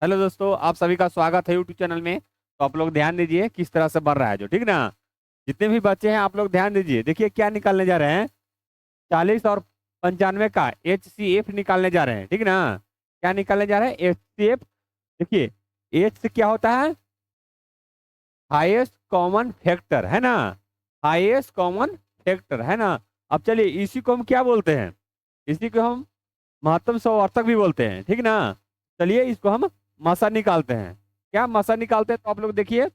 Hello दोस्तों, आप सभी का स्वागत है यूट्यूब चैनल में। तो आप लोग ध्यान दीजिए किस तरह से बढ़ रहा है जो, ठीक ना। जितने भी बच्चे हैं आप लोग ध्यान दीजिए। देखिए क्या निकालने जा रहे हैं। 40 और 95 का HCF निकालने जा रहे हैं, ठीक ना। क्या निकालने जा रहे हैं? HCF। देखिए, एच से क्या होता है? हाईएस्ट कॉमन फैक्टर, है ना। हाईएस्ट कॉमन फैक्टर, है ना। अब चलिए, इसी को हम क्या बोलते हैं? इसी को हम महत्तम संवर्धक भी बोलते हैं, ठीक ना। चलिए इसको हम मसा निकालते हैं। क्या मसा निकालते हैं? तो आप लोग देखिए,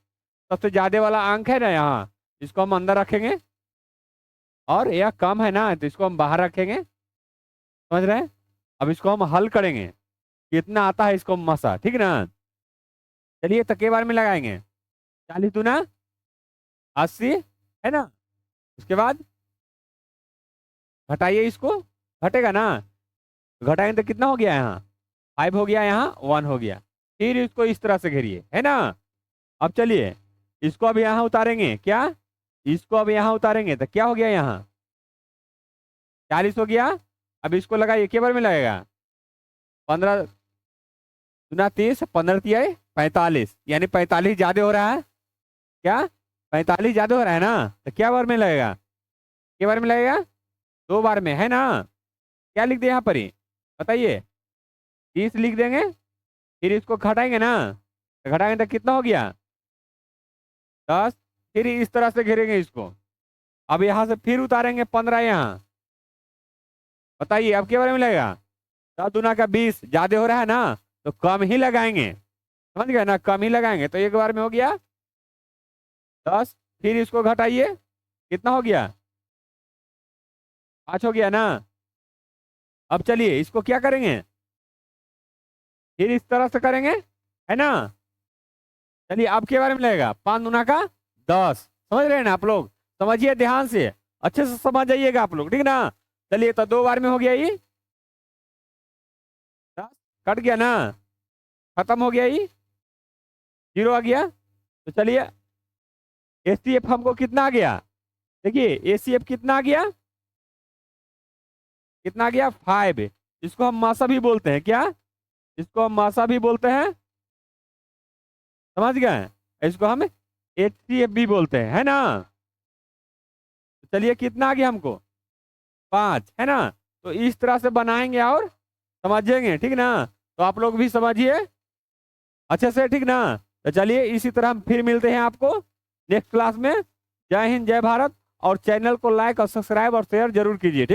सबसे ज्यादा वाला अंक है ना यहाँ, इसको हम अंदर रखेंगे। और यह कम है ना, तो इसको हम बाहर रखेंगे। समझ रहे हैं? अब इसको हम हल करेंगे, कितना आता है इसको मसा, ठीक ना। चलिए तो के बार में लगाएंगे। 40 दूना 80, है ना। उसके बाद घटाइए इसको, घटेगा ना। घटाएंगे तो कितना हो गया यहाँ? 5 हो गया, यहाँ 1 हो गया। फिर इसको इस तरह से घेरिए, है ना। अब चलिए, इसको अब यहाँ उतारेंगे क्या? इसको अब यहाँ उतारेंगे तो क्या हो गया यहाँ? 40 हो गया। अब इसको लगाइए, के बार में लगेगा? 15 दूना 30, 15 तिया 45, यानी 45 ज्यादा हो रहा है। क्या? 45 ज्यादा हो रहा है ना, तो क्या बार में लगेगा? के बार में लगेगा? 2 बार में, है ना। क्या लिख दे यहाँ पर ही, बताइए। 30 लिख देंगे। फिर इसको घटाएंगे ना, तो घटाएंगे तो कितना हो गया? 10। फिर इस तरह से घेरेंगे इसको। अब यहाँ से फिर उतारेंगे 15 यहाँ। बताइए अब के बारे में लगेगा? 10 दूना 20 ज्यादा हो रहा है ना, तो कम ही लगाएंगे। समझ गए ना, कम ही लगाएंगे। तो एक बार में हो गया 10। फिर इसको घटाइए, कितना हो गया? 5 हो गया ना। अब चलिए इसको क्या करेंगे? फिर इस तरह से करेंगे, है ना। चलिए अब के बारे में लगेगा? 5 दूना 10। समझ रहे हैं ना आप लोग? समझिए ध्यान से, अच्छे से समझ जाइएगा आप लोग, ठीक ना। चलिए तो 2 बार में हो गया ये 10। कट गया ना, खत्म हो गया ये, 0 आ गया। तो चलिए, HCF हमको कितना आ गया? देखिए HCF कितना आ गया? कितना आ गया? 5। इसको हम मासा भी बोलते हैं, क्या? इसको हम मासा भी बोलते हैं। समझ गए? इसको हम HCF भी बोलते हैं, है ना। तो चलिए कितना आ गया हमको? 5, है ना। तो इस तरह से बनाएंगे और समझेंगे, ठीक ना। तो आप लोग भी समझिए अच्छे से, ठीक ना। तो चलिए इसी तरह हम फिर मिलते हैं आपको नेक्स्ट क्लास में। जय हिंद, जय भारत। और चैनल को लाइक और सब्सक्राइब और शेयर जरूर कीजिए, ठीक।